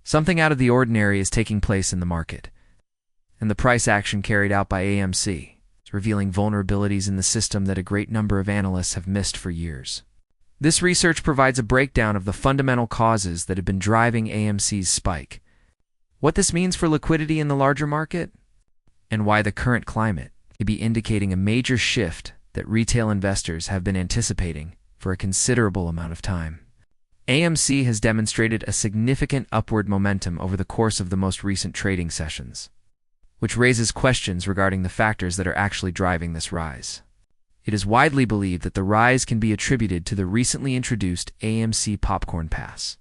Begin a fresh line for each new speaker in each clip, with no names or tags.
Something out of the ordinary is taking place in the market, and the price action carried out by AMC is revealing vulnerabilities in the system that a great number of analysts have missed for years. This research provides a breakdown of the fundamental causes that have been driving AMC's spike, what this means for liquidity in the larger market, and why the current climate may be indicating a major shift that retail investors have been anticipating for a considerable amount of time. AMC has demonstrated a significant upward momentum over the course of the most recent trading sessions, which raises questions regarding the factors that are actually driving this rise. It is widely believed that the rise can be attributed to the recently introduced AMC Popcorn Pass.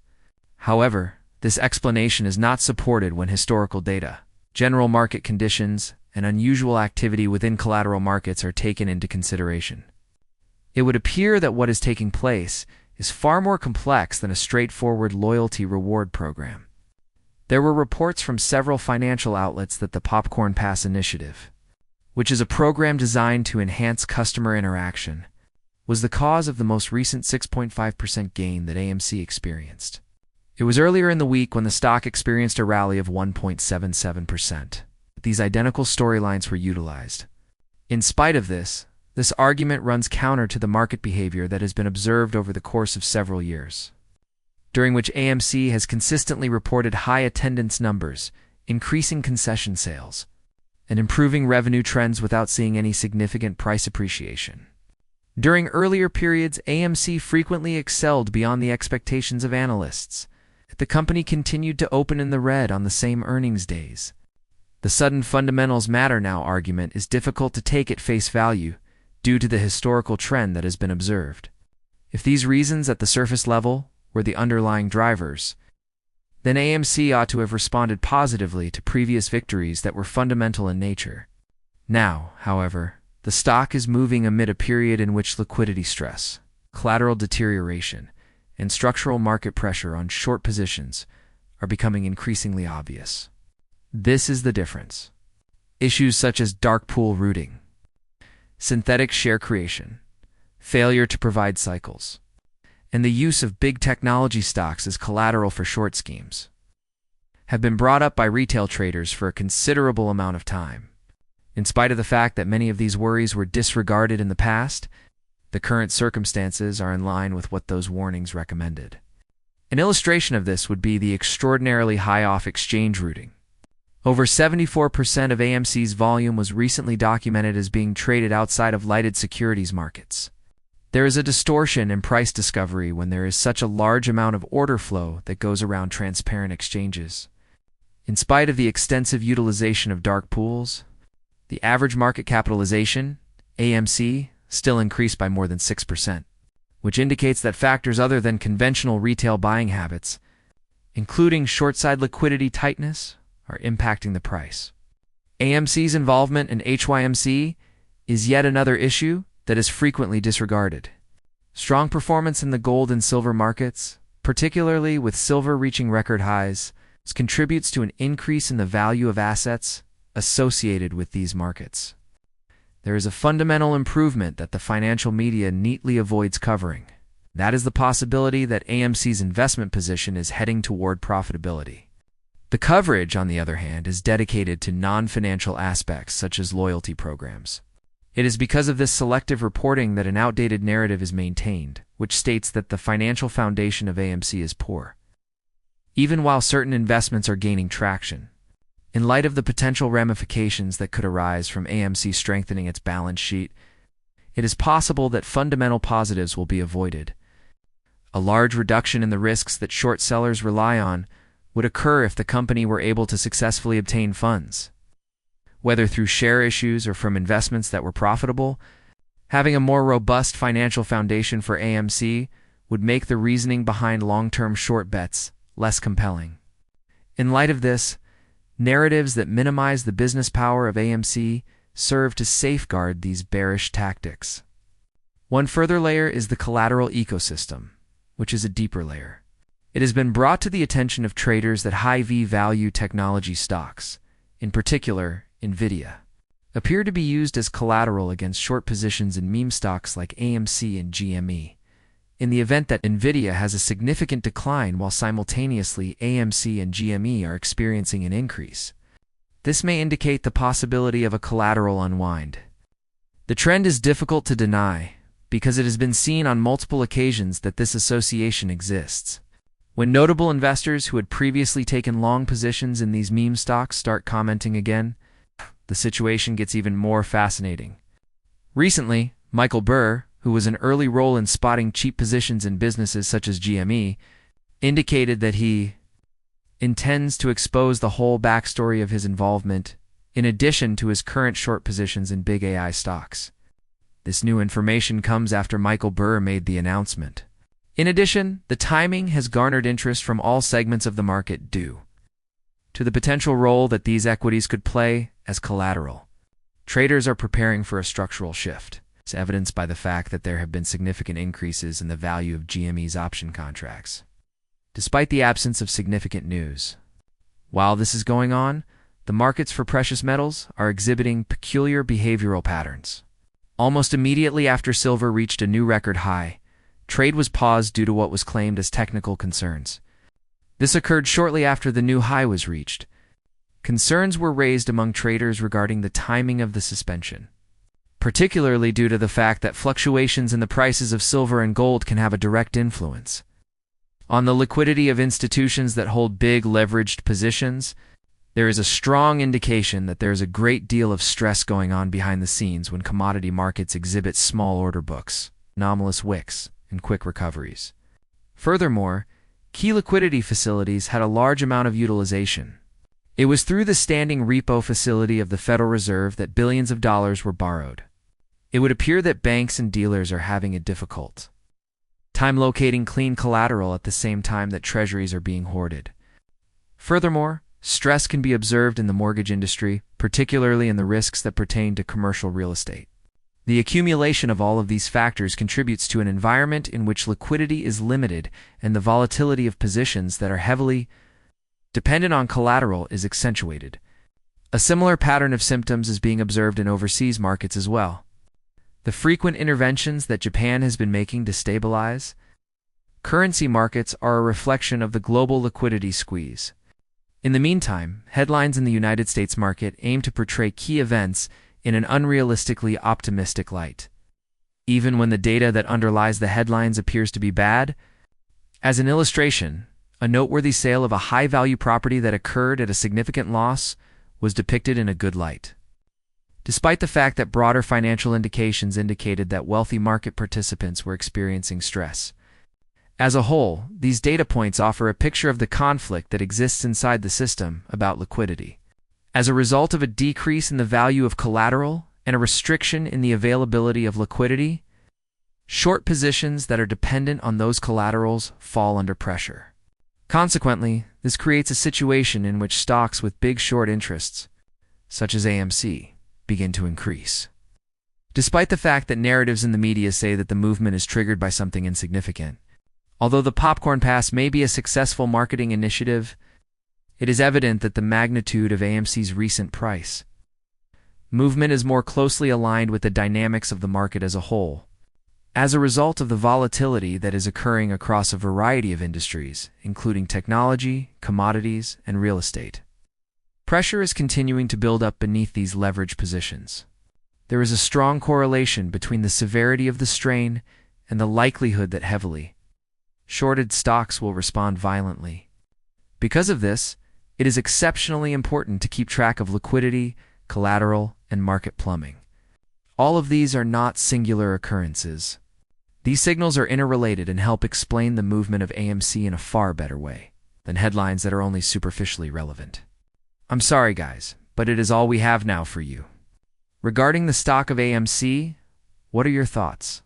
However, this explanation is not supported when historical data, general market conditions, and unusual activity within collateral markets are taken into consideration. It would appear that what is taking place is far more complex than a straightforward loyalty reward program. There were reports from several financial outlets that the Popcorn Pass initiative, which is a program designed to enhance customer interaction, was the cause of the most recent 6.5% gain that AMC experienced. It was earlier in the week when the stock experienced a rally of 1.77%. These identical storylines were utilized. In spite of this argument runs counter to the market behavior that has been observed over the course of several years, during which AMC has consistently reported high attendance numbers, increasing concession sales, and improving revenue trends without seeing any significant price appreciation. During earlier periods, AMC frequently excelled beyond the expectations of analysts. The company continued to open in the red on the same earnings days. The sudden fundamentals matter now argument is difficult to take at face value due to the historical trend that has been observed. If these reasons at the surface level were the underlying drivers, then AMC ought to have responded positively to previous victories that were fundamental in nature. Now, however, the stock is moving amid a period in which liquidity stress, collateral deterioration, and structural market pressure on short positions are becoming increasingly obvious. This is the difference. Issues such as dark pool routing, synthetic share creation, failure to provide cycles, and the use of big technology stocks as collateral for short schemes have been brought up by retail traders for a considerable amount of time. In spite of the fact that many of these worries were disregarded in the past, the current circumstances are in line with what those warnings recommended. An illustration of this would be the extraordinarily high off-exchange routing. Over 74% of AMC's volume was recently documented as being traded outside of lighted securities markets. There is a distortion in price discovery when there is such a large amount of order flow that goes around transparent exchanges. In spite of the extensive utilization of dark pools, the average market capitalization, AMC, still increased by more than 6%, which indicates that factors other than conventional retail buying habits, including short-side liquidity tightness, are impacting the price. AMC's involvement in HYMC is yet another issue that is frequently disregarded. Strong performance in the gold and silver markets, particularly with silver reaching record highs, contributes to an increase in the value of assets associated with these markets. There is a fundamental improvement that the financial media neatly avoids covering. That is the possibility that AMC's investment position is heading toward profitability. The coverage, on the other hand, is dedicated to non-financial aspects such as loyalty programs. It is because of this selective reporting that an outdated narrative is maintained, which states that the financial foundation of AMC is poor, even while certain investments are gaining traction. In light of the potential ramifications that could arise from AMC strengthening its balance sheet, it is possible that fundamental positives will be avoided. A large reduction in the risks that short sellers rely on would occur if the company were able to successfully obtain funds, whether through share issues or from investments that were profitable. Having a more robust financial foundation for AMC would make the reasoning behind long-term short bets less compelling. In light of this, narratives that minimize the business power of AMC serve to safeguard these bearish tactics. One further layer is the collateral ecosystem, which is a deeper layer. It has been brought to the attention of traders that high V-value technology stocks, in particular NVIDIA, appear to be used as collateral against short positions in meme stocks like AMC and GME. in the event that NVIDIA has a significant decline while simultaneously AMC and GME are experiencing an increase. This may indicate the possibility of a collateral unwind. The trend is difficult to deny because it has been seen on multiple occasions that this association exists. When notable investors who had previously taken long positions in these meme stocks start commenting again, the situation gets even more fascinating. Recently, Michael Burr, who was an early role in spotting cheap positions in businesses such as GME, indicated that he intends to expose the whole backstory of his involvement, in addition to his current short positions in big AI stocks. This new information comes after Michael Burr made the announcement. In addition, the timing has garnered interest from all segments of the market due to the potential role that these equities could play as collateral. Traders are preparing for a structural shift. It's evidenced by the fact that there have been significant increases in the value of GME's option contracts, despite the absence of significant news. While this is going on, the markets for precious metals are exhibiting peculiar behavioral patterns. Almost immediately after silver reached a new record high, trade was paused due to what was claimed as technical concerns. This occurred shortly after the new high was reached. Concerns were raised among traders regarding the timing of the suspension, particularly due to the fact that fluctuations in the prices of silver and gold can have a direct influence on the liquidity of institutions that hold big leveraged positions. There is a strong indication that there is a great deal of stress going on behind the scenes when commodity markets exhibit small order books, anomalous wicks, and quick recoveries. Furthermore, key liquidity facilities had a large amount of utilization. It was through the standing repo facility of the Federal Reserve that billions of dollars were borrowed. It would appear that banks and dealers are having a difficult time locating clean collateral at the same time that treasuries are being hoarded. Furthermore, stress can be observed in the mortgage industry, particularly in the risks that pertain to commercial real estate. The accumulation of all of these factors contributes to an environment in which liquidity is limited and the volatility of positions that are heavily dependent on collateral is accentuated. A similar pattern of symptoms is being observed in overseas markets as well. The frequent interventions that Japan has been making to stabilize currency markets are a reflection of the global liquidity squeeze. In the meantime, headlines in the United States market aim to portray key events in an unrealistically optimistic light. Even when the data that underlies the headlines appears to be bad. As an illustration, a noteworthy sale of a high-value property that occurred at a significant loss was depicted in a good light, despite the fact that broader financial indications indicated that wealthy market participants were experiencing stress. As a whole, these data points offer a picture of the conflict that exists inside the system about liquidity. As a result of a decrease in the value of collateral and a restriction in the availability of liquidity, short positions that are dependent on those collaterals fall under pressure. Consequently, this creates a situation in which stocks with big short interests, such as AMC, begin to increase. Despite the fact that narratives in the media say that the movement is triggered by something insignificant, although the popcorn pass may be a successful marketing initiative, it is evident that the magnitude of AMC's recent price movement is more closely aligned with the dynamics of the market as a whole, as a result of the volatility that is occurring across a variety of industries, including technology, commodities, and real estate. Pressure is continuing to build up beneath these leverage positions. There is a strong correlation between the severity of the strain and the likelihood that heavily shorted stocks will respond violently. Because of this, it is exceptionally important to keep track of liquidity, collateral, and market plumbing. All of these are not singular occurrences. These signals are interrelated and help explain the movement of AMC in a far better way than headlines that are only superficially relevant. I'm sorry, guys, but it is all we have now for you. Regarding the stock of AMC, what are your thoughts?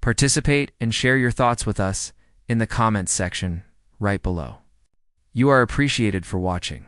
Participate and share your thoughts with us in the comments section right below. You are appreciated for watching.